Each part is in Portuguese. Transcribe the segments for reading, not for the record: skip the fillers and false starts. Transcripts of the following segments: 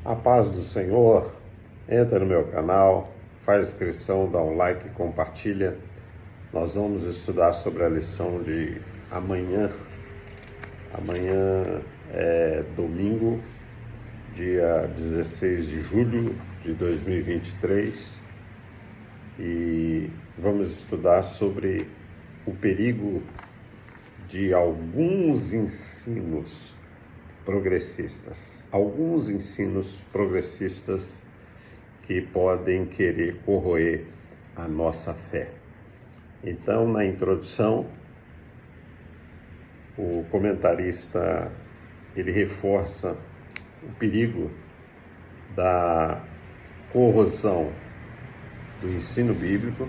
A paz do Senhor, entra no meu canal, faz inscrição, dá um like, compartilha. Nós vamos estudar sobre a lição de amanhã. Amanhã é domingo, dia 16 de julho de 2023, e vamos estudar sobre o perigo de alguns ensinos progressistas. Alguns ensinos progressistas que podem querer corroer a nossa fé. Então, na introdução, o comentarista ele reforça o perigo da corrosão do ensino bíblico,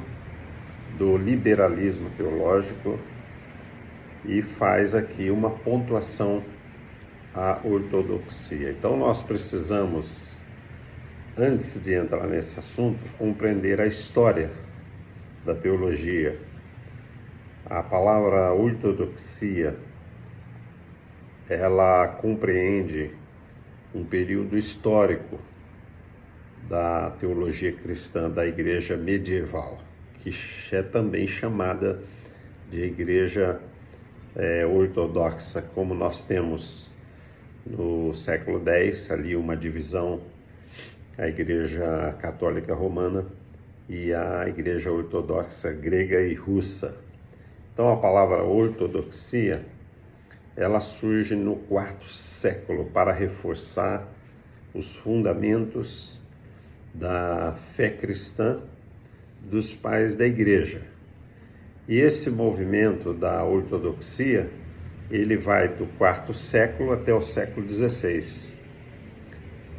do liberalismo teológico, e faz aqui uma pontuação à ortodoxia. Então nós precisamos, antes de entrar nesse assunto, compreender a história da teologia. A palavra ortodoxia, ela compreende um período histórico da teologia cristã da igreja medieval, que é também chamada de igreja ortodoxa, como nós temos no século X ali uma divisão, a igreja católica romana e a igreja ortodoxa grega e russa. Então a palavra ortodoxia, ela surge no quarto século para reforçar os fundamentos da fé cristã dos pais da igreja. E esse movimento da ortodoxia, ele vai do quarto século até o século XVI,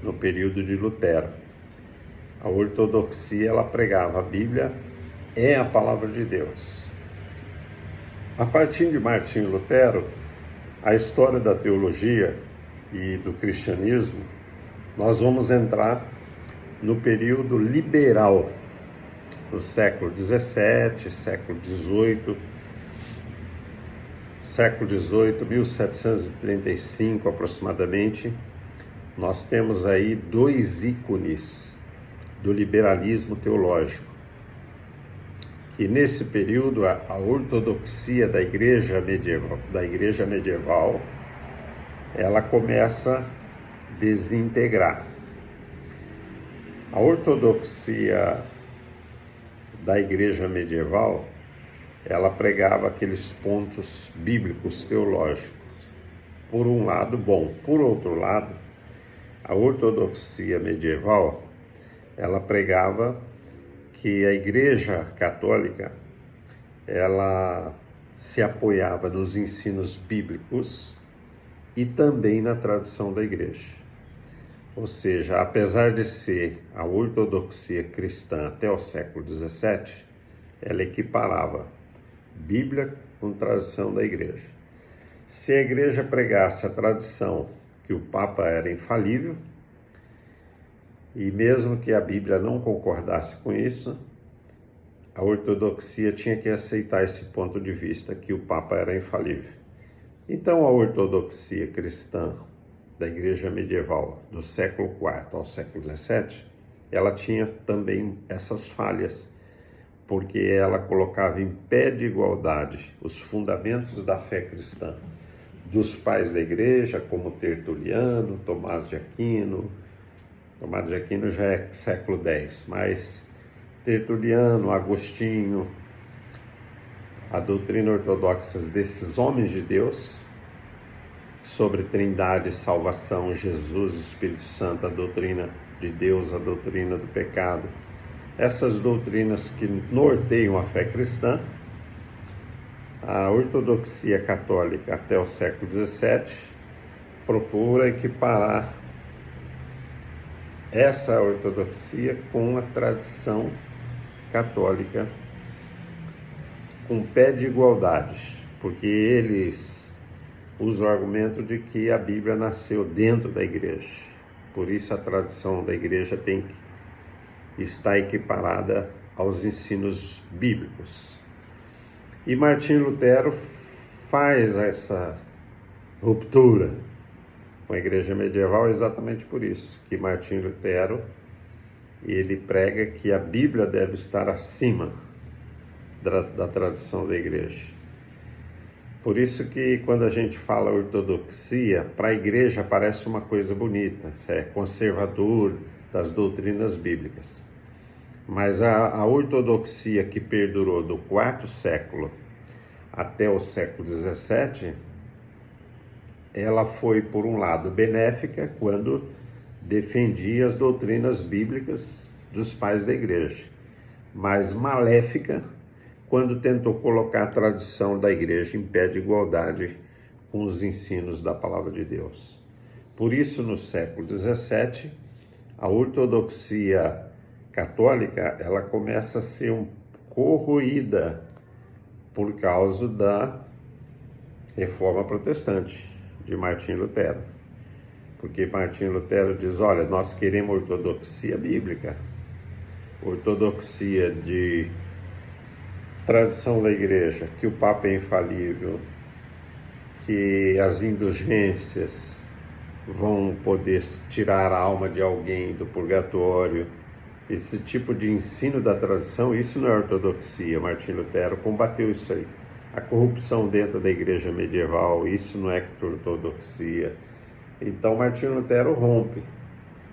no período de Lutero. A ortodoxia, ela pregava a Bíblia é a palavra de Deus. A partir de Martinho Lutero, a história da teologia e do cristianismo, nós vamos entrar no período liberal, no século XVII, século XVIII, 1735 aproximadamente. Nós temos aí dois ícones do liberalismo teológico, que nesse período a ortodoxia da igreja medieval, ela começa a desintegrar. A ortodoxia da igreja medieval, ela pregava aqueles pontos bíblicos teológicos, por um lado bom. Por outro lado, a ortodoxia medieval, ela pregava que a igreja católica, ela se apoiava nos ensinos bíblicos e também na tradição da igreja. Ou seja, apesar de ser a ortodoxia cristã até o século XVII, ela equiparava Bíblia com tradição da igreja. Se a igreja pregasse a tradição que o Papa era infalível, e mesmo que a Bíblia não concordasse com isso, a ortodoxia tinha que aceitar esse ponto de vista, que o Papa era infalível. Então a ortodoxia cristã da igreja medieval do século IV ao século XVII, ela tinha também essas falhas, porque ela colocava em pé de igualdade os fundamentos da fé cristã dos pais da igreja, como Tertuliano, Tomás de Aquino. Tomás de Aquino já é século X, mas Tertuliano, Agostinho, a doutrina ortodoxa desses homens de Deus, sobre Trindade, salvação, Jesus, Espírito Santo, a doutrina de Deus, a doutrina do pecado. Essas doutrinas que norteiam a fé cristã, a ortodoxia católica até o século XVII procura equiparar essa ortodoxia com a tradição católica, com pé de igualdade, porque eles usa o argumento de que a Bíblia nasceu dentro da igreja. Por isso a tradição da igreja tem que estar equiparada aos ensinos bíblicos. E Martinho Lutero faz essa ruptura com a igreja medieval exatamente por isso, que Martinho Lutero, ele prega que a Bíblia deve estar acima da tradição da igreja. Por isso que quando a gente fala ortodoxia, para a igreja parece uma coisa bonita, é conservador das doutrinas bíblicas. Mas a ortodoxia que perdurou do quarto século até o século XVII, ela foi, por um lado, benéfica quando defendia as doutrinas bíblicas dos pais da igreja, mas maléfica quando tentou colocar a tradição da igreja em pé de igualdade com os ensinos da palavra de Deus. Por isso, no século XVII, a ortodoxia católica, ela começa a ser corroída por causa da reforma protestante de Martinho Lutero. Porque Martinho Lutero diz, olha, nós queremos ortodoxia bíblica, ortodoxia de tradição da igreja, que o Papa é infalível, que as indulgências vão poder tirar a alma de alguém do purgatório. Esse tipo de ensino da tradição, isso não é ortodoxia. Martinho Lutero combateu isso aí. A corrupção dentro da igreja medieval, isso não é ortodoxia. Então Martinho Lutero rompe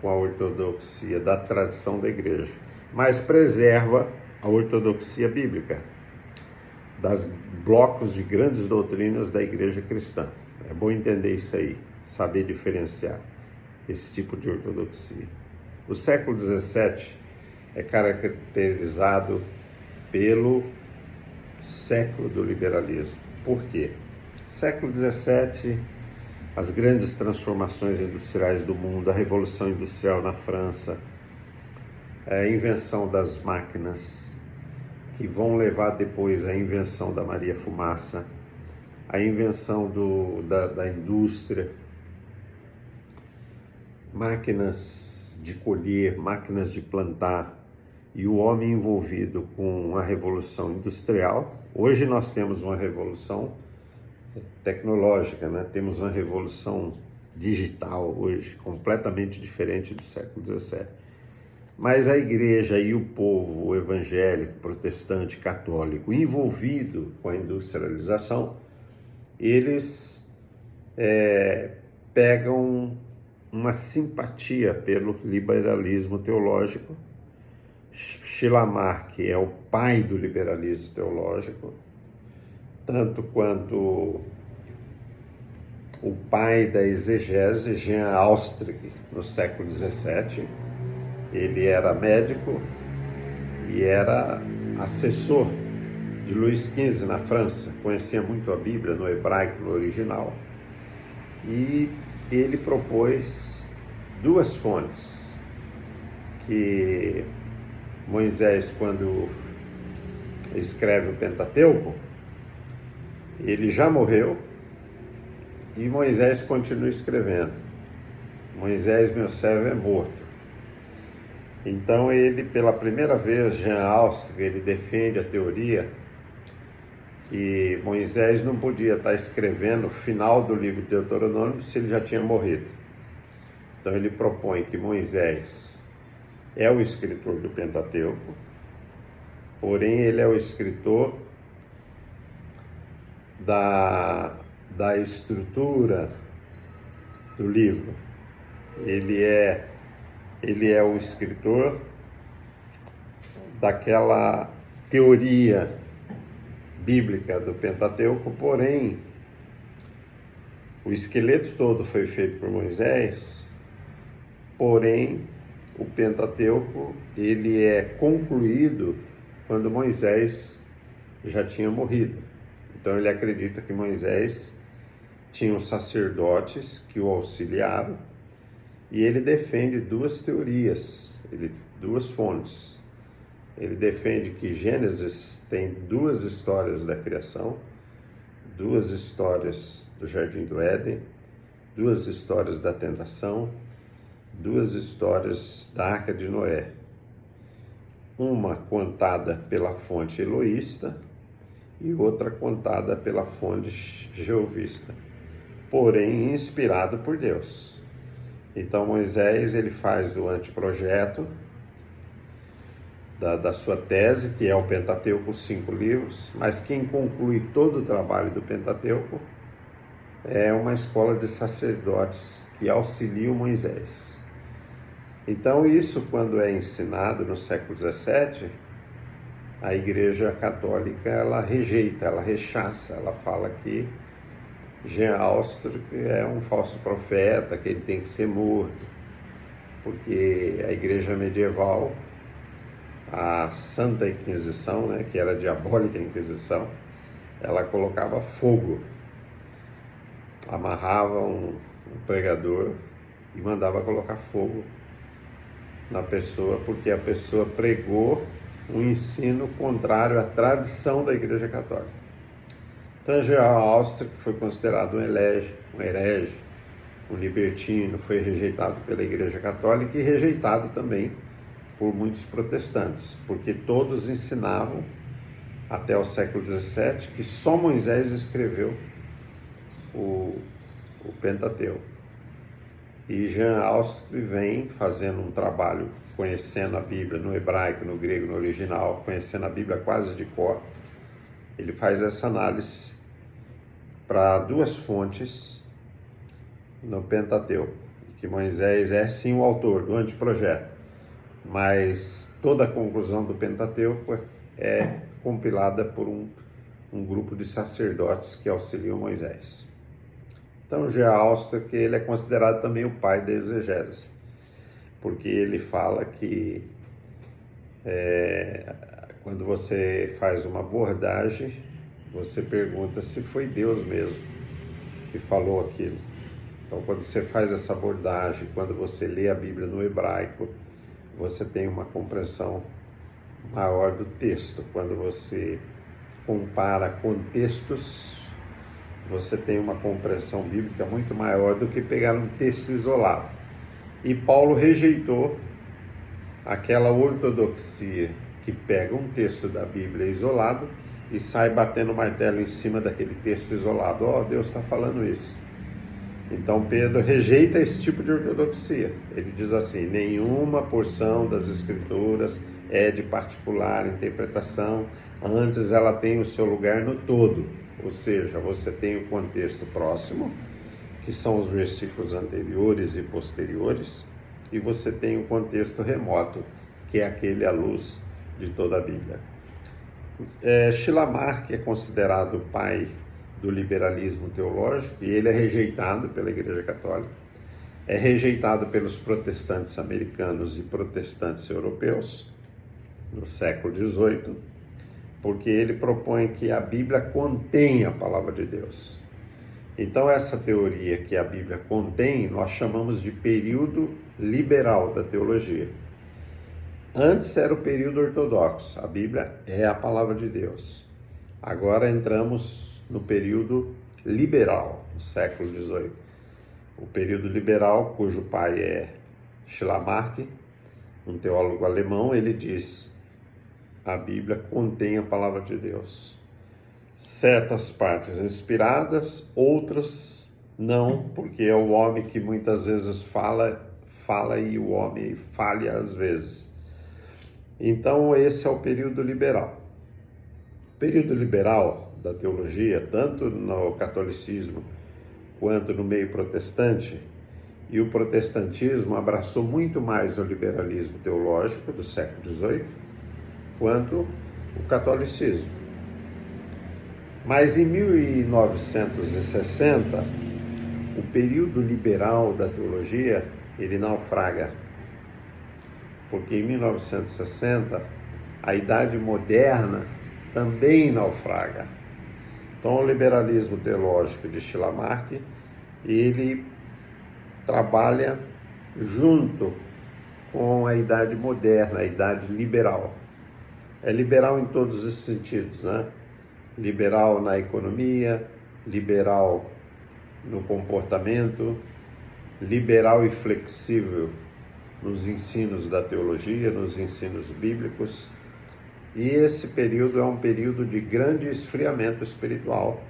com a ortodoxia da tradição da igreja, mas preserva a ortodoxia bíblica, das blocos de grandes doutrinas da igreja cristã. É bom entender isso aí, saber diferenciar esse tipo de ortodoxia. O século XVII é caracterizado pelo século do liberalismo. Por quê? Século XVII, as grandes transformações industriais do mundo, a Revolução Industrial na França, a invenção das máquinas, que vão levar depois à invenção da Maria Fumaça, a invenção da indústria, máquinas de colher, máquinas de plantar, e o homem envolvido com a Revolução Industrial. Hoje nós temos uma revolução tecnológica, né? Temos uma revolução digital hoje, completamente diferente do século XVII. Mas a igreja e o povo evangélico, protestante, católico, envolvido com a industrialização, eles pegam uma simpatia pelo liberalismo teológico. Schleiermacher é o pai do liberalismo teológico, tanto quanto o pai da exegese, Jean Austrig, no século XVII. Ele era médico e era assessor de Luís XV na França, conhecia muito a Bíblia no hebraico, no original, e ele propôs duas fontes, que Moisés, quando escreve o Pentateuco, ele já morreu e Moisés continua escrevendo. Moisés, meu servo, é morto. Então ele, pela primeira vez, Jean Austrig, ele defende a teoria que Moisés não podia estar escrevendo o final do livro de Deuteronômio se ele já tinha morrido. Então ele propõe que Moisés é o escritor do Pentateuco, porém ele é o escritor da estrutura do livro. Ele é o escritor daquela teoria bíblica do Pentateuco, porém o esqueleto todo foi feito por Moisés, porém o Pentateuco ele é concluído quando Moisés já tinha morrido. Então ele acredita que Moisés tinha os sacerdotes que o auxiliaram, e ele defende duas teorias, duas fontes. Ele defende que Gênesis tem duas histórias da criação, duas histórias do Jardim do Éden, duas histórias da tentação, duas histórias da Arca de Noé. Uma contada pela fonte eloísta e outra contada pela fonte jeovista. porém inspirado por Deus. Então Moisés ele faz o anteprojeto da sua tese, que é o Pentateuco, os 5 livros, mas quem conclui todo o trabalho do Pentateuco é uma escola de sacerdotes que auxiliam Moisés. Então isso, quando é ensinado no século XVII, a Igreja Católica ela rejeita, ela rechaça, ela fala que Jean Austro é um falso profeta, que ele tem que ser morto, porque a Igreja medieval, a Santa Inquisição, né, que era a diabólica Inquisição, ela colocava fogo, amarrava um pregador e mandava colocar fogo na pessoa, porque a pessoa pregou um ensino contrário à tradição da Igreja Católica. Então, Jean Austro, que foi considerado um herege, um libertino, foi rejeitado pela Igreja Católica e rejeitado também por muitos protestantes, porque todos ensinavam até o século XVII que só Moisés escreveu o Pentateuco. E Jean Austro vem fazendo um trabalho, conhecendo a Bíblia no hebraico, no grego, no original, conhecendo a Bíblia quase de cor. Ele faz essa análise para 2 fontes no Pentateuco, que Moisés é sim o autor do anteprojeto, mas toda a conclusão do Pentateuco é compilada por um grupo de sacerdotes que auxiliam Moisés. Então, Jean Austro, que ele é considerado também o pai da exegese, porque ele fala que quando você faz uma abordagem, você pergunta se foi Deus mesmo que falou aquilo. Então, quando você faz essa abordagem, quando você lê a Bíblia no hebraico, você tem uma compreensão maior do texto. Quando você compara contextos, você tem uma compreensão bíblica muito maior do que pegar um texto isolado. E Paulo rejeitou aquela ortodoxia que pega um texto da Bíblia isolado e sai batendo martelo em cima daquele texto isolado. Deus está falando isso. Então Pedro rejeita esse tipo de ortodoxia. Ele diz assim: nenhuma porção das Escrituras é de particular interpretação, antes ela tem o seu lugar no todo. Ou seja, você tem o contexto próximo, que são os versículos anteriores e posteriores, e você tem o contexto remoto, que é aquele à luz de toda a Bíblia. Schleiermacher é considerado o pai do liberalismo teológico, e ele é rejeitado pela Igreja Católica, é rejeitado pelos protestantes americanos e protestantes europeus no século XVIII, porque ele propõe que a Bíblia contém a palavra de Deus. Então essa teoria que a Bíblia contém, nós chamamos de período liberal da teologia. Antes era o período ortodoxo, a Bíblia é a palavra de Deus. Agora entramos no período liberal, no século XVIII. O período liberal, cujo pai é Schleiermacher, um teólogo alemão, ele diz: a Bíblia contém a palavra de Deus. Certas partes inspiradas, outras não, porque é o homem que muitas vezes fala e o homem falha às vezes. Então esse é o período liberal. O período liberal da teologia, tanto no catolicismo quanto no meio protestante, e o protestantismo abraçou muito mais o liberalismo teológico do século XVIII, quanto o catolicismo. Mas em 1960, o período liberal da teologia, ele naufraga, porque em 1960, a Idade Moderna também naufraga. Então, o liberalismo teológico de Schleiermacher, ele trabalha junto com a Idade Moderna, a Idade Liberal. É liberal em todos os sentidos, né? Liberal na economia, liberal no comportamento, liberal e flexível nos ensinos da teologia, nos ensinos bíblicos. E esse período é um período de grande esfriamento espiritual,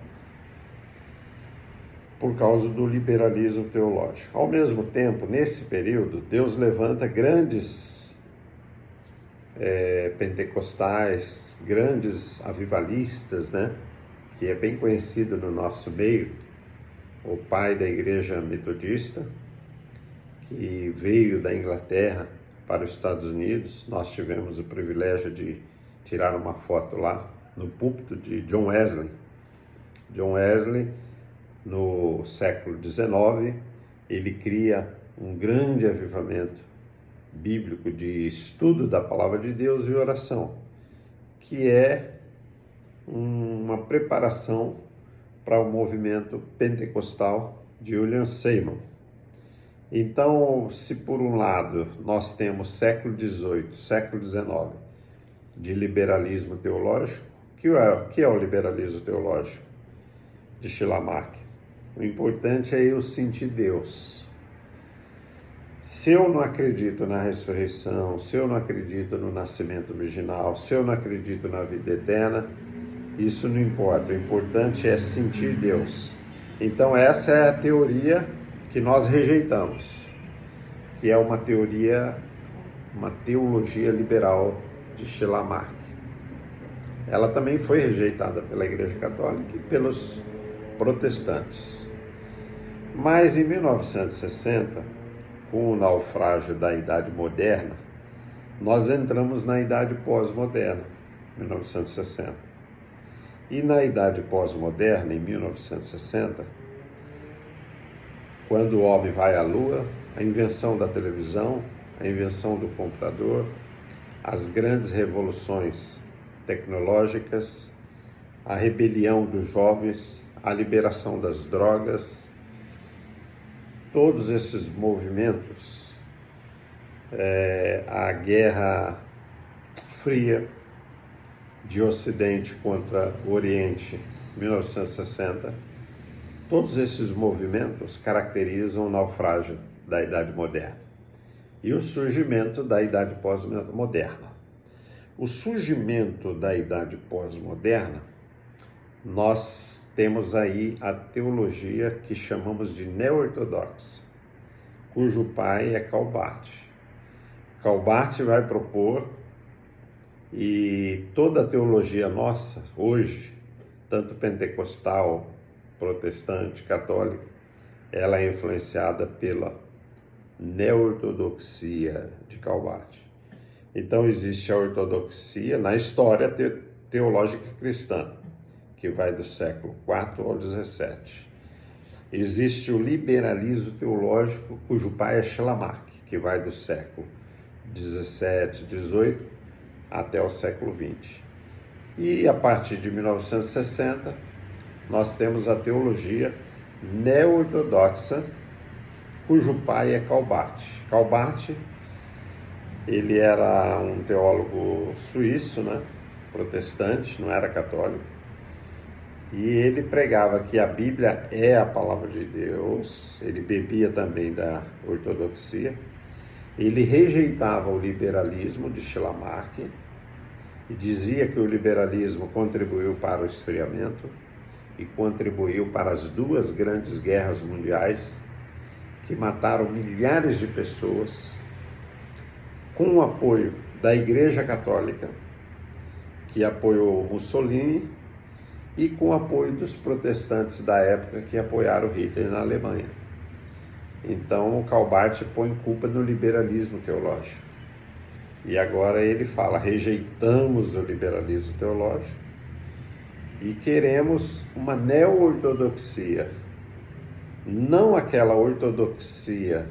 por causa do liberalismo teológico. Ao mesmo tempo, nesse período, Deus levanta grandes pentecostais, grandes avivalistas, né? Que é bem conhecido no nosso meio, o pai da igreja metodista, que veio da Inglaterra para os Estados Unidos. Nós tivemos o privilégio de tirar uma foto lá no púlpito de John Wesley. John Wesley, no século XIX, ele cria um grande avivamento bíblico de estudo da palavra de Deus e oração, que é uma preparação para o movimento pentecostal de William Seymour. Então, se por um lado nós temos século XVIII, século XIX, de liberalismo teológico, que é o liberalismo teológico de Schleiermacher? O importante é eu sentir Deus. Se eu não acredito na ressurreição, se eu não acredito no nascimento virginal, se eu não acredito na vida eterna, isso não importa. O importante é sentir Deus. Então essa é a teoria que nós rejeitamos, que é uma teologia liberal de Schleiermacher. Ela também foi rejeitada pela Igreja Católica e pelos protestantes. Mas em 1960, com o naufrágio da Idade Moderna, nós entramos na Idade Pós-Moderna, 1960. E na Idade Pós-Moderna, em 1960, quando o homem vai à Lua, a invenção da televisão, a invenção do computador, as grandes revoluções tecnológicas, a rebelião dos jovens, a liberação das drogas, todos esses movimentos, a Guerra Fria de Ocidente contra o Oriente, 1960, todos esses movimentos caracterizam o naufrágio da Idade Moderna e o surgimento da Idade Pós-Moderna. O surgimento da Idade Pós-Moderna, nós temos aí a teologia que chamamos de neo-ortodoxa, cujo pai é Karl Barth. Karl Barth vai propor, e toda a teologia nossa, hoje, tanto pentecostal, protestante, católica, ela é influenciada pela neo-ortodoxia de Karl Barth. Então existe a ortodoxia na história teológica cristã, que vai do século IV ao XVII. Existe o liberalismo teológico, cujo pai é Schleiermacher, que vai do século XVII, XVIII até o século XX. E a partir de 1960, nós temos a teologia neo-ortodoxa, cujo pai é Karl Barth. Karl Barth, ele era um teólogo suíço, né? Protestante, não era católico. E ele pregava que a Bíblia é a palavra de Deus, ele bebia também da ortodoxia, ele rejeitava o liberalismo de Schleiermacher e dizia que o liberalismo contribuiu para o esfriamento e contribuiu para as duas grandes guerras mundiais que mataram milhares de pessoas, com o apoio da Igreja Católica, que apoiou Mussolini, e com o apoio dos protestantes da época que apoiaram Hitler na Alemanha. Então o Karl Barth põe culpa no liberalismo teológico. E agora ele fala, rejeitamos o liberalismo teológico e queremos uma neo-ortodoxia, não aquela ortodoxia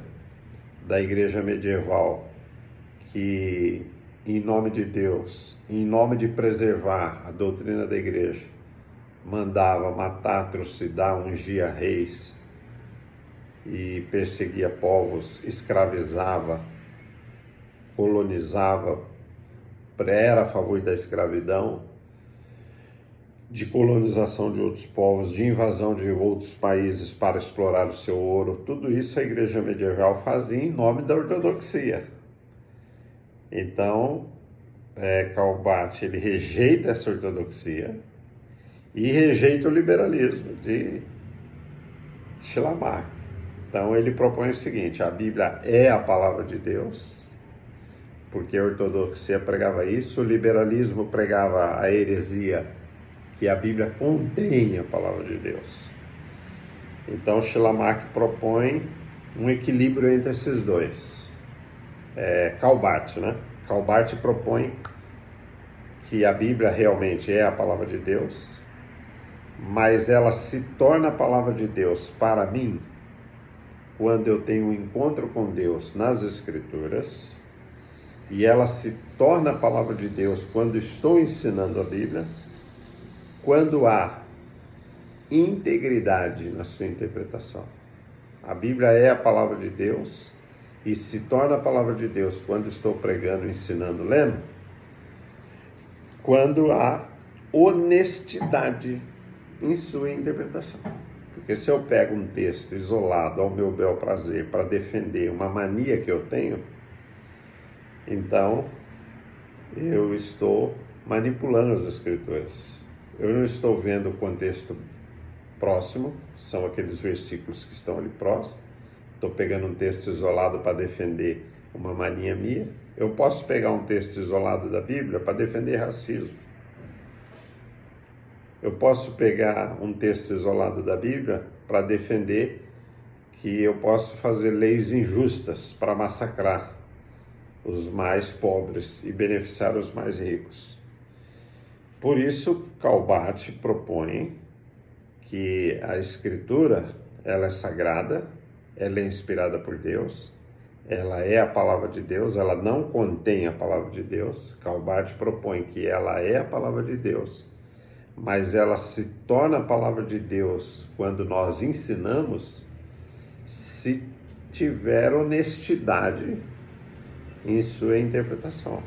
da igreja medieval que, em nome de Deus, em nome de preservar a doutrina da igreja, mandava matar, trucidar, ungia reis e perseguia povos, escravizava, colonizava, era a favor da escravidão, de colonização de outros povos, de invasão de outros países para explorar o seu ouro. Tudo isso a igreja medieval fazia em nome da ortodoxia. Então, Karl Barth, ele rejeita essa ortodoxia e rejeita o liberalismo Schleiermacher. Então ele propõe o seguinte: a Bíblia é a palavra de Deus, porque a ortodoxia pregava isso, o liberalismo pregava a heresia, que a Bíblia contém a palavra de Deus. Então Schleiermacher propõe um equilíbrio entre esses dois. Karl Barth, né? Karl Barth propõe que a Bíblia realmente é a palavra de Deus, mas ela se torna a palavra de Deus para mim quando eu tenho um encontro com Deus nas Escrituras, e ela se torna a palavra de Deus quando estou ensinando a Bíblia, quando há integridade na sua interpretação. A Bíblia é a palavra de Deus e se torna a palavra de Deus quando estou pregando, ensinando, lendo, quando há honestidade em sua interpretação. Porque se eu pego um texto isolado ao meu bel prazer para defender uma mania que eu tenho, então eu estou manipulando as Escrituras. Eu não estou vendo o contexto próximo, são aqueles versículos que estão ali próximos. Estou pegando um texto isolado para defender uma mania minha. Eu posso pegar um texto isolado da Bíblia para defender racismo. Eu posso pegar um texto isolado da Bíblia para defender que eu posso fazer leis injustas para massacrar os mais pobres e beneficiar os mais ricos. Por isso, Karl Barth propõe que a Escritura, ela é sagrada, ela é inspirada por Deus, ela é a palavra de Deus, ela não contém a palavra de Deus. Karl Barth propõe que ela é a palavra de Deus, mas ela se torna a palavra de Deus quando nós ensinamos, se tiver honestidade em sua interpretação.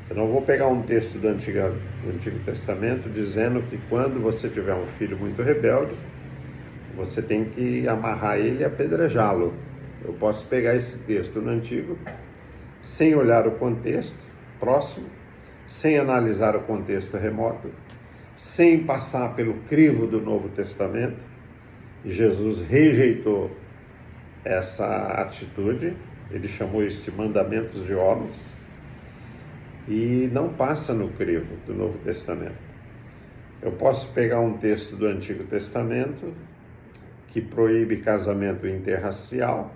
Eu não vou pegar um texto do Antigo Testamento dizendo que quando você tiver um filho muito rebelde, você tem que amarrar ele e apedrejá-lo. Eu posso pegar esse texto no Antigo, sem olhar o contexto próximo, sem analisar o contexto remoto, sem passar pelo crivo do Novo Testamento. Jesus rejeitou essa atitude, ele chamou isso de mandamentos de homens, e não passa no crivo do Novo Testamento. Eu posso pegar um texto do Antigo Testamento que proíbe casamento interracial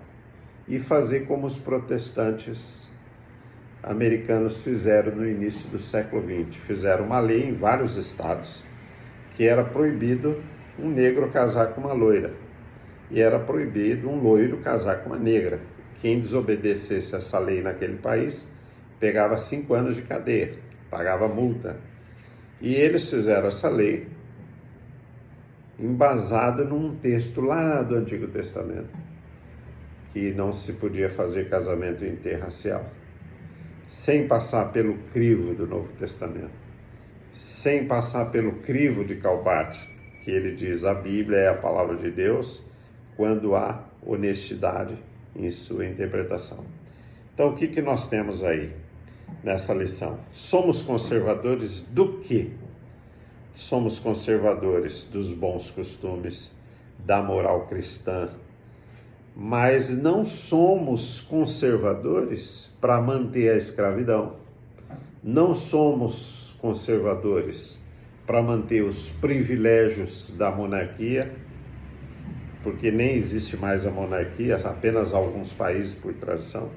e fazer como os protestantes americanos fizeram no início do século XX. Fizeram uma lei em vários estados que era proibido um negro casar com uma loira e era proibido um loiro casar com uma negra. Quem desobedecesse essa lei naquele país pegava 5 anos de cadeia, pagava multa. E eles fizeram essa lei embasada num texto lá do Antigo Testamento, que não se podia fazer casamento interracial, sem passar pelo crivo do Novo Testamento, sem passar pelo crivo de Karl Barth, que ele diz: a Bíblia é a palavra de Deus quando há honestidade em sua interpretação. Então, o que nós temos aí nessa lição? Somos conservadores do quê? Somos conservadores dos bons costumes, da moral cristã, mas não somos conservadores para manter a escravidão. Não somos conservadores para manter os privilégios da monarquia, porque nem existe mais a monarquia, apenas alguns países por tradição.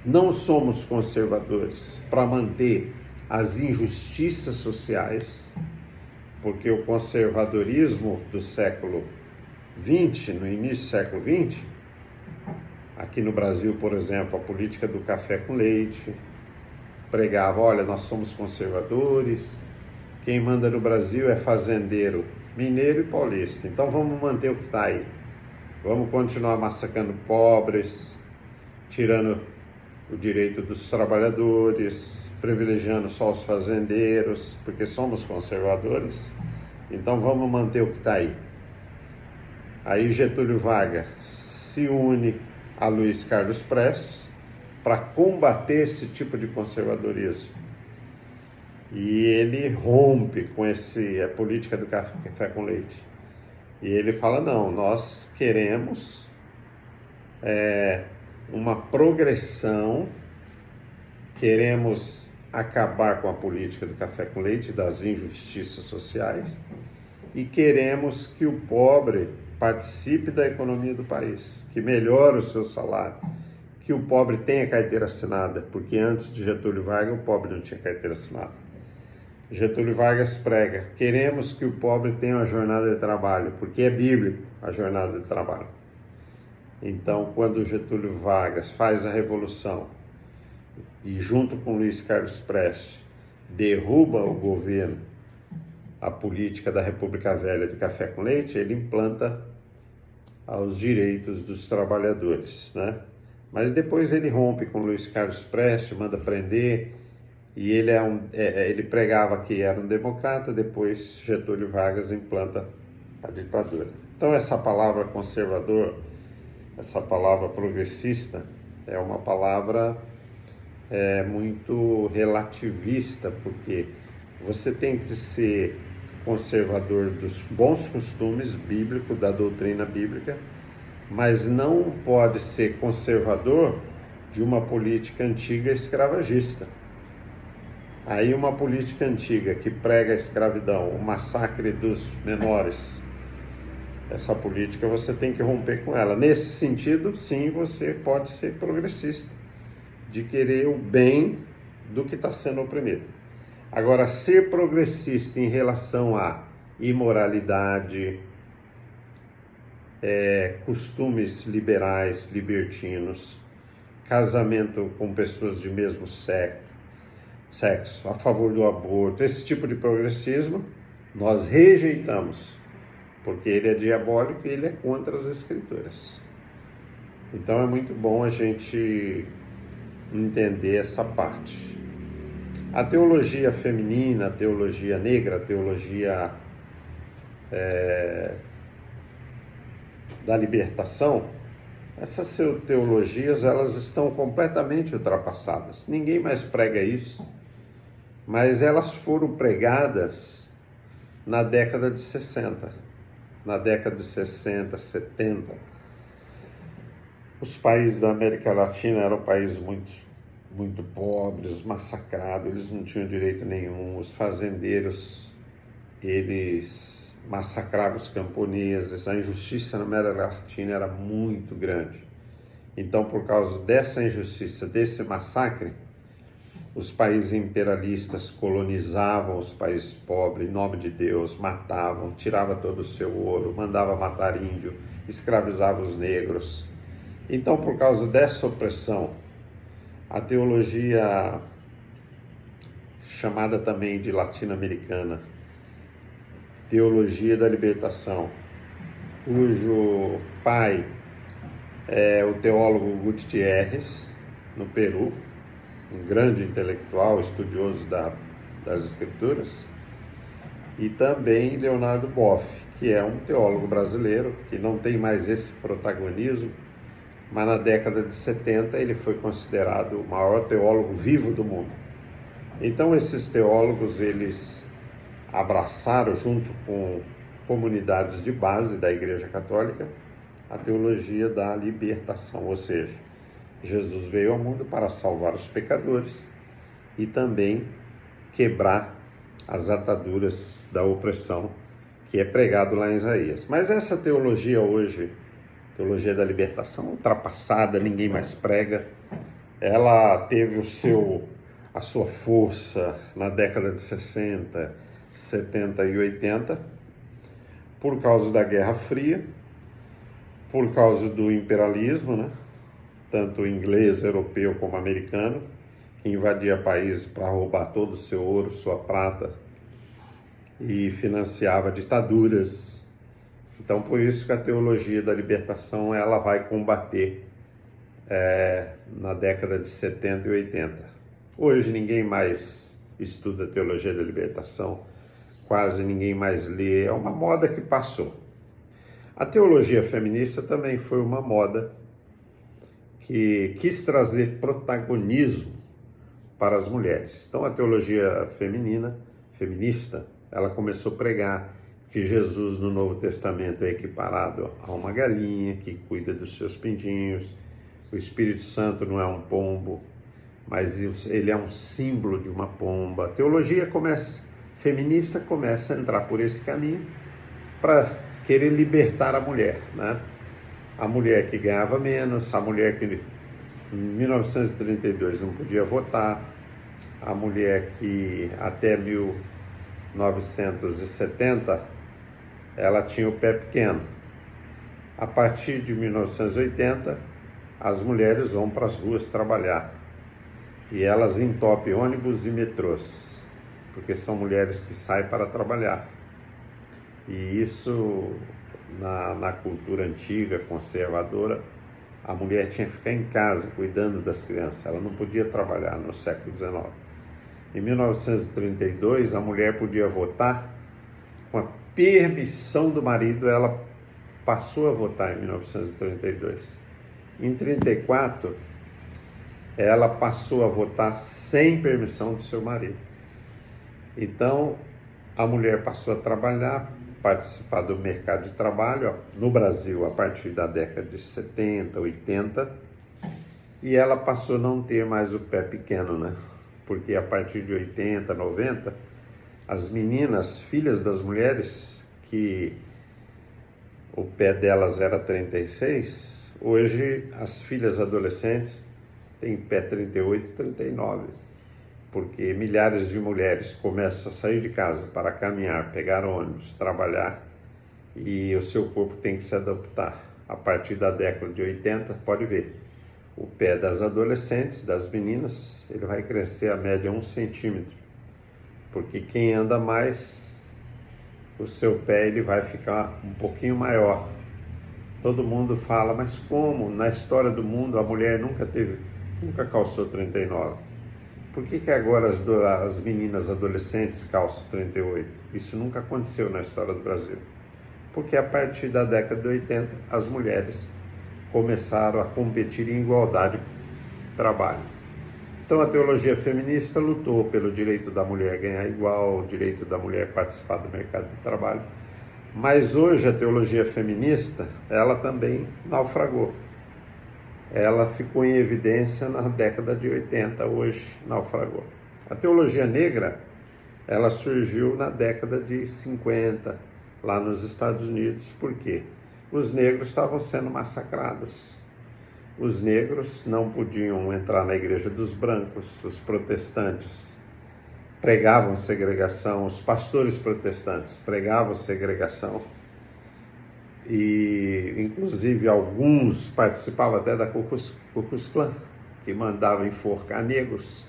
Não somos conservadores para manter as injustiças sociais, porque o conservadorismo do século XX, no início do século XX, aqui no Brasil, por exemplo, a política do café com leite, pregava: olha, nós somos conservadores, quem manda no Brasil é fazendeiro, mineiro e paulista, então vamos manter o que está aí, vamos continuar massacrando pobres, tirando o direito dos trabalhadores, privilegiando só os fazendeiros, porque somos conservadores, então vamos manter o que está aí. Aí Getúlio Vargas se une a Luiz Carlos Prestes para combater esse tipo de conservadorismo. E ele rompe com a política do café com leite. E ele fala, não, nós queremos uma progressão, queremos acabar com a política do café com leite, das injustiças sociais, e queremos que o pobre participe da economia do país, que melhore o seu salário, que o pobre tenha carteira assinada, porque antes de Getúlio Vargas o pobre não tinha carteira assinada. Getúlio Vargas prega, queremos que o pobre tenha uma jornada de trabalho, porque é bíblico a jornada de trabalho. Então, quando Getúlio Vargas faz a revolução e junto com Luiz Carlos Prestes derruba o governo, a política da República Velha de café com leite, ele implanta aos direitos dos trabalhadores, né? Mas depois ele rompe com Luiz Carlos Prestes, manda prender, e ele pregava que era um democrata, depois Getúlio Vargas implanta a ditadura. Então essa palavra conservador, essa palavra progressista, é uma palavra muito relativista, porque você tem que ser conservador dos bons costumes bíblicos, da doutrina bíblica, mas não pode ser conservador de uma política antiga escravagista. Aí uma política antiga que prega a escravidão, o massacre dos menores, essa política você tem que romper com ela. Nesse sentido, sim, você pode ser progressista, de querer o bem do que está sendo oprimido. Agora, ser progressista em relação à imoralidade, costumes liberais, libertinos, casamento com pessoas de mesmo sexo, a favor do aborto, esse tipo de progressismo, nós rejeitamos, porque ele é diabólico e ele é contra as Escrituras. Então é muito bom a gente entender essa parte. A teologia feminina, a teologia negra, a teologia da libertação, essas teologias, elas estão completamente ultrapassadas. Ninguém mais prega isso, mas elas foram pregadas na década de 60. Na década de 60, 70. Os países da América Latina eram países muito pobres, massacrados, eles não tinham direito nenhum. Os fazendeiros, eles massacravam os camponeses, a injustiça na América Latina era muito grande. Então, por causa dessa injustiça, desse massacre, os países imperialistas colonizavam os países pobres em nome de Deus, matavam, tiravam todo o seu ouro, mandavam matar índio, escravizavam os negros. Então, por causa dessa opressão, a teologia chamada também de latino-americana, teologia da libertação, cujo pai é o teólogo Gutiérrez, no Peru, um grande intelectual, estudioso das Escrituras, e também Leonardo Boff, que é um teólogo brasileiro, que não tem mais esse protagonismo, mas na década de 70 ele foi considerado o maior teólogo vivo do mundo. Então esses teólogos, eles abraçaram, junto com comunidades de base da Igreja Católica, a teologia da libertação, ou seja, Jesus veio ao mundo para salvar os pecadores e também quebrar as ataduras da opressão que é pregado lá em Isaías. Mas essa teologia hoje, teologia da libertação, ultrapassada, ninguém mais prega. Ela teve a sua força na década de 60, 70 e 80, por causa da Guerra Fria, por causa do imperialismo, né? Tanto inglês, europeu como americano, que invadia países para roubar todo o seu ouro, sua prata, e financiava ditaduras. Então, por isso que a teologia da libertação ela vai combater na década de 70 e 80. Hoje ninguém mais estuda a teologia da libertação, quase ninguém mais lê, é uma moda que passou. A teologia feminista também foi uma moda que quis trazer protagonismo para as mulheres. Então a teologia feminista, ela começou a pregar que Jesus no Novo Testamento é equiparado a uma galinha que cuida dos seus pintinhos. O Espírito Santo não é um pombo, mas ele é um símbolo de uma pomba. A teologia feminista começa a entrar por esse caminho para querer libertar a mulher, né? A mulher que ganhava menos, a mulher que em 1932 não podia votar, a mulher que até 1970 ela tinha o pé pequeno. A partir de 1980, as mulheres vão para as ruas trabalhar e elas entopem ônibus e metrôs, porque são mulheres que saem para trabalhar. E isso, na cultura antiga, conservadora, a mulher tinha que ficar em casa cuidando das crianças, ela não podia trabalhar no século XIX. Em 1932, a mulher podia votar com a permissão do marido, ela passou a votar em 1932. Em 1934, ela passou a votar sem permissão do seu marido. Então, a mulher passou a trabalhar, participar do mercado de trabalho no Brasil a partir da década de 70, 80, e ela passou a não ter mais o pé pequeno, né? Porque a partir de 80, 90, as meninas, filhas das mulheres, que o pé delas era 36, hoje as filhas adolescentes têm pé 38, 39, porque milhares de mulheres começam a sair de casa para caminhar, pegar ônibus, trabalhar, e o seu corpo tem que se adaptar. A partir da década de 80, pode ver, o pé das adolescentes, das meninas, ele vai crescer a média 1 centímetro, porque quem anda mais, o seu pé ele vai ficar um pouquinho maior. Todo mundo fala, mas como? Na história do mundo a mulher nunca calçou 39. Por que agora as meninas adolescentes calçam 38? Isso nunca aconteceu na história do Brasil. Porque a partir da década de 80, as mulheres começaram a competir em igualdade de trabalho. Então a teologia feminista lutou pelo direito da mulher ganhar igual, o direito da mulher participar do mercado de trabalho. Mas hoje a teologia feminista, ela também naufragou. Ela ficou em evidência na década de 80, hoje naufragou. A teologia negra, ela surgiu na década de 50, lá nos Estados Unidos. Por quê? Os negros estavam sendo massacrados. Os negros não podiam entrar na igreja dos brancos, os protestantes pregavam segregação, os pastores protestantes pregavam segregação, e inclusive alguns participavam até da Ku Klux Klan, que mandava enforcar negros.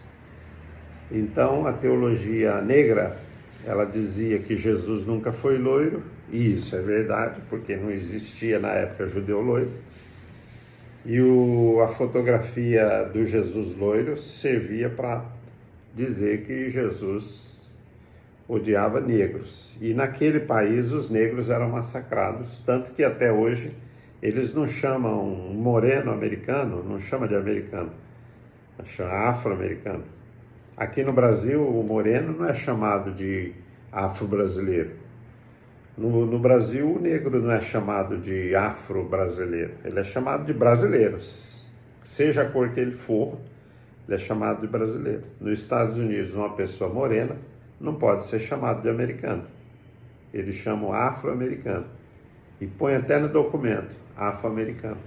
Então a teologia negra, ela dizia que Jesus nunca foi loiro, e isso é verdade, porque não existia na época judeu loiro, e a fotografia do Jesus loiro servia para dizer que Jesus odiava negros. E naquele país os negros eram massacrados, tanto que até hoje eles não chamam um moreno americano, não chama de americano, chama afro-americano. Aqui no Brasil o moreno não é chamado de afro-brasileiro. No Brasil o negro não é chamado de afro-brasileiro, ele é chamado de brasileiros. Seja a cor que ele for, ele é chamado de brasileiro. Nos Estados Unidos, uma pessoa morena não pode ser chamado de americano. Eles chamam afro-americano. E põe até no documento, afro-americano.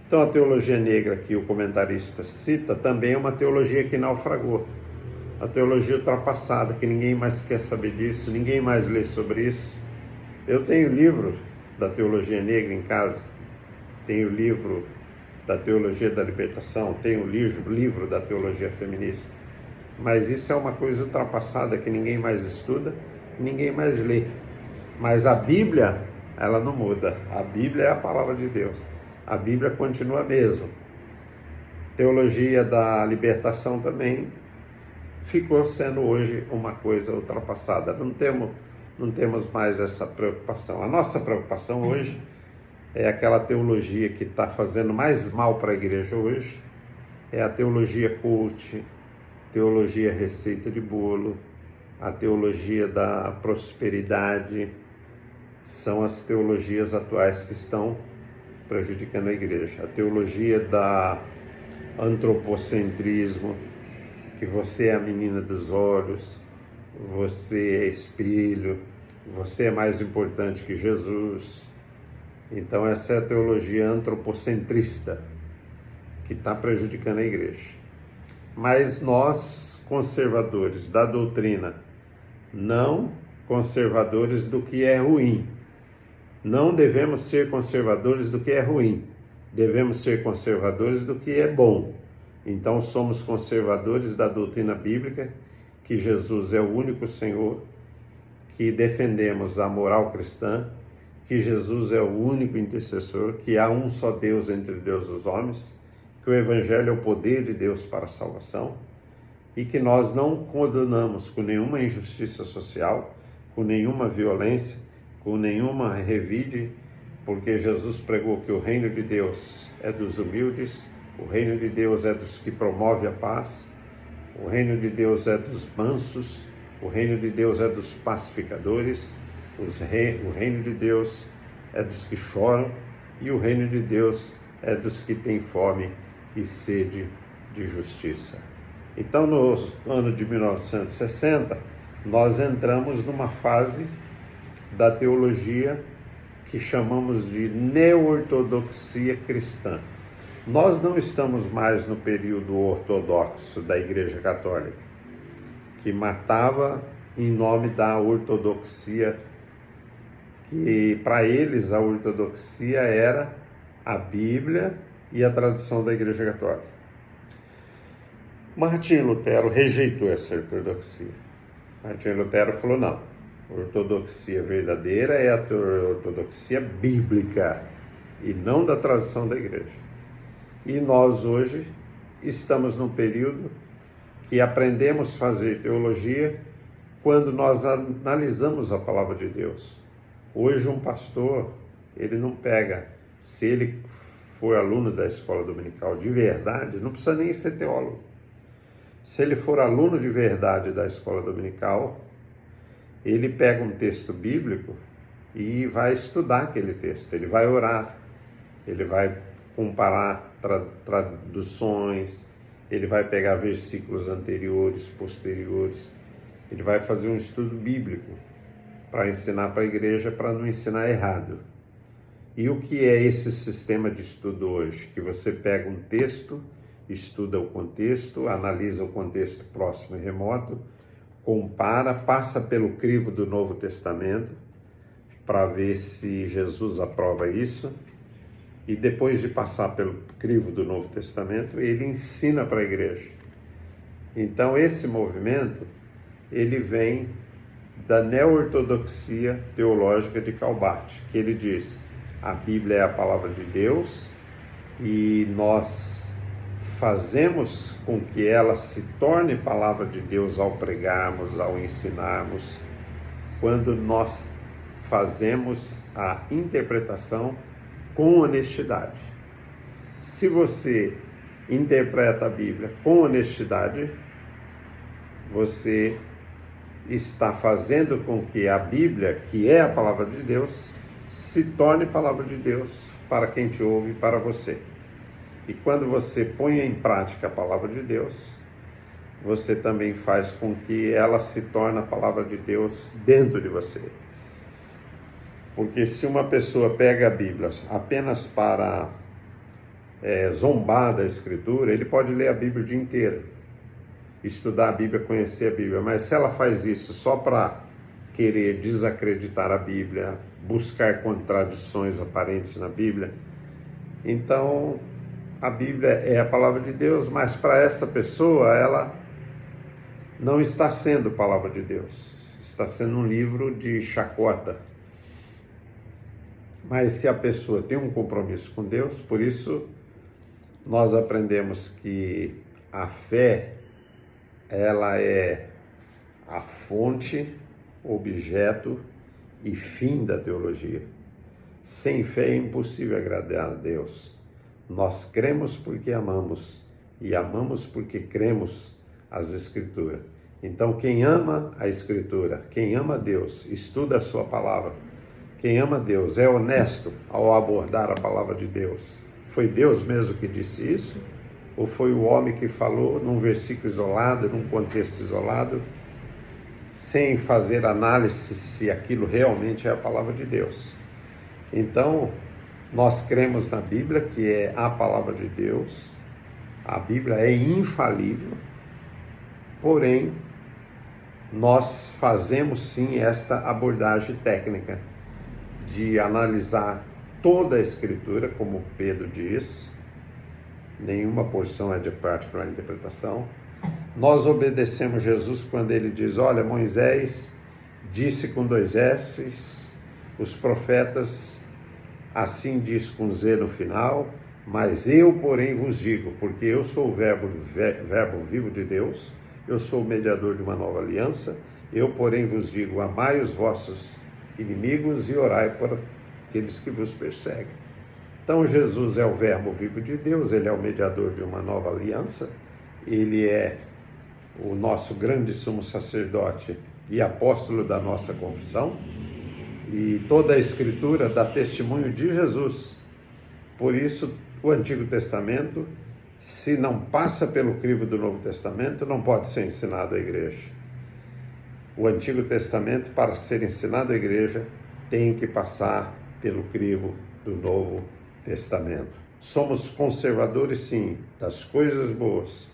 Então a teologia negra que o comentarista cita também é uma teologia que naufragou. A teologia ultrapassada, que ninguém mais quer saber disso, ninguém mais lê sobre isso. Eu tenho livro da teologia negra em casa, tenho livro da teologia da libertação, tenho livro da teologia feminista, mas isso é uma coisa ultrapassada que ninguém mais estuda, ninguém mais lê. Mas a Bíblia, ela não muda. A Bíblia é a palavra de Deus. A Bíblia continua a mesma. Teologia da libertação também ficou sendo hoje uma coisa ultrapassada. Não temos mais essa preocupação. A nossa preocupação hoje é aquela teologia que está fazendo mais mal para a igreja hoje, é a teologia coach, teologia receita de bolo, a teologia da prosperidade, são as teologias atuais que estão prejudicando a igreja. A teologia da antropocentrismo, que você é a menina dos olhos, você é espelho, você é mais importante que Jesus. Então essa é a teologia antropocentrista que está prejudicando a igreja. Mas nós, conservadores da doutrina, não conservadores do que é ruim, não devemos ser conservadores do que é ruim, devemos ser conservadores do que é bom. Então somos conservadores da doutrina bíblica, que Jesus é o único Senhor, que defendemos a moral cristã, que Jesus é o único intercessor, que há um só Deus entre Deus e os homens, que o Evangelho é o poder de Deus para a salvação, e que nós não condenamos com nenhuma injustiça social, com nenhuma violência, com nenhuma revide, porque Jesus pregou que o reino de Deus é dos humildes, o reino de Deus é dos que promovem a paz, o reino de Deus é dos mansos, o reino de Deus é dos pacificadores, o reino de Deus é dos que choram, e o reino de Deus é dos que têm fome e sede de justiça. Então, no ano de 1960, nós entramos numa fase da teologia que chamamos de neo-ortodoxia cristã. Nós não estamos mais no período ortodoxo da Igreja Católica, que matava em nome da ortodoxia, que para eles a ortodoxia era a Bíblia e a tradição da Igreja Católica. Martinho Lutero rejeitou essa ortodoxia. Martinho Lutero falou, não, a ortodoxia verdadeira é a ortodoxia bíblica e não da tradição da Igreja. E nós hoje estamos num período que aprendemos a fazer teologia quando nós analisamos a palavra de Deus. Hoje um pastor, ele não pega, se ele for aluno da escola dominical de verdade, não precisa nem ser teólogo. Se ele for aluno de verdade da escola dominical, ele pega um texto bíblico e vai estudar aquele texto, ele vai orar, ele vai comparar traduções, ele vai pegar versículos anteriores, posteriores, ele vai fazer um estudo bíblico para ensinar para a igreja, para não ensinar errado. E o que é esse sistema de estudo hoje? Que você pega um texto, estuda o contexto, analisa o contexto próximo e remoto, compara, passa pelo crivo do Novo Testamento para ver se Jesus aprova isso, e depois de passar pelo crivo do Novo Testamento, ele ensina para a igreja. Então esse movimento, ele vem da neo-ortodoxia teológica de Calbart, que ele diz, a Bíblia é a palavra de Deus e nós fazemos com que ela se torne palavra de Deus ao pregarmos, ao ensinarmos, quando nós fazemos a interpretação com honestidade. Se você interpreta a Bíblia com honestidade, você está fazendo com que a Bíblia, que é a palavra de Deus, se torne palavra de Deus para quem te ouve e para você. E quando você põe em prática a palavra de Deus, você também faz com que ela se torne a palavra de Deus dentro de você. Porque se uma pessoa pega a Bíblia apenas para zombar da Escritura, ele pode ler a Bíblia o dia inteiro, estudar a Bíblia, conhecer a Bíblia, mas se ela faz isso só para querer desacreditar a Bíblia, buscar contradições aparentes na Bíblia, então a Bíblia é a palavra de Deus, mas para essa pessoa ela não está sendo palavra de Deus, está sendo um livro de chacota. Mas se a pessoa tem um compromisso com Deus, por isso nós aprendemos que a fé, ela é a fonte, objeto e fim da teologia. Sem fé é impossível agradar a Deus. Nós cremos porque amamos e amamos porque cremos as Escrituras. Então quem ama a Escritura, quem ama Deus, estuda a sua palavra, quem ama Deus é honesto ao abordar a palavra de Deus. Foi Deus mesmo que disse isso? Ou foi o homem que falou num versículo isolado, num contexto isolado, sem fazer análise se aquilo realmente é a palavra de Deus? Então, nós cremos na Bíblia, que é a palavra de Deus. A Bíblia é infalível, porém, nós fazemos sim esta abordagem técnica de analisar toda a Escritura, como Pedro diz, nenhuma porção é de particular interpretação. Nós obedecemos Jesus quando ele diz, olha, Moisés disse com 2 S's, os profetas assim diz com Z no final, mas eu, porém, vos digo, porque eu sou o verbo vivo de Deus, eu sou o mediador de uma nova aliança, eu, porém, vos digo, amai os vossos inimigos e orai por aqueles que vos perseguem. Então, Jesus é o verbo vivo de Deus, ele é o mediador de uma nova aliança, ele é o nosso grande sumo sacerdote e apóstolo da nossa confissão, e toda a Escritura dá testemunho de Jesus. Por isso, o Antigo Testamento, se não passa pelo crivo do Novo Testamento, não pode ser ensinado à igreja. O Antigo Testamento, para ser ensinado à igreja, tem que passar pelo crivo do Novo Testamento. Somos conservadores, sim, das coisas boas,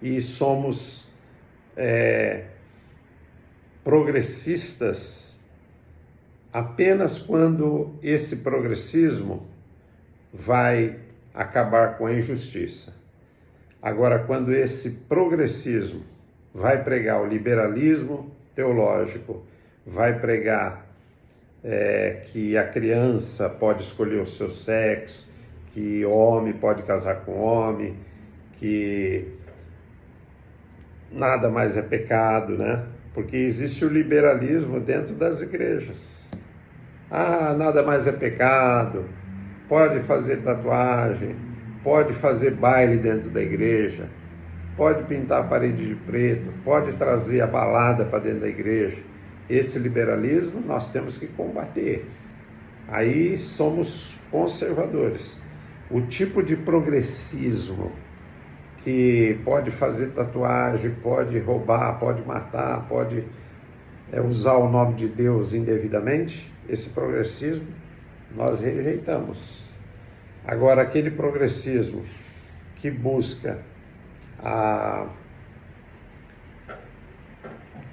e somos progressistas apenas quando esse progressismo vai acabar com a injustiça. Agora, quando esse progressismo vai pregar o liberalismo teológico, vai pregar que a criança pode escolher o seu sexo, que homem pode casar com homem, que nada mais é pecado, né? Porque existe o liberalismo dentro das igrejas. Ah, nada mais é pecado, pode fazer tatuagem, pode fazer baile dentro da igreja, pode pintar a parede de preto, pode trazer a balada para dentro da igreja. Esse liberalismo nós temos que combater. Aí somos conservadores. O tipo de progressismo que pode fazer tatuagem, pode roubar, pode matar, pode usar o nome de Deus indevidamente, esse progressismo nós rejeitamos. Agora, aquele progressismo que busca a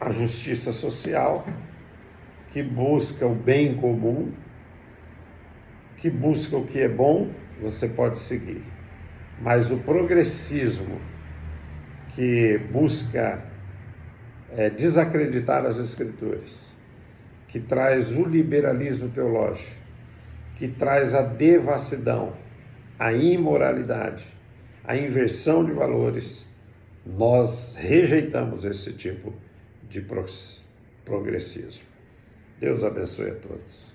justiça social, que busca o bem comum, que busca o que é bom, você pode seguir. Mas o progressismo que busca desacreditar as Escrituras, que traz o liberalismo teológico, que traz a devassidão, a imoralidade, a inversão de valores, nós rejeitamos esse tipo de progressismo. Deus abençoe a todos.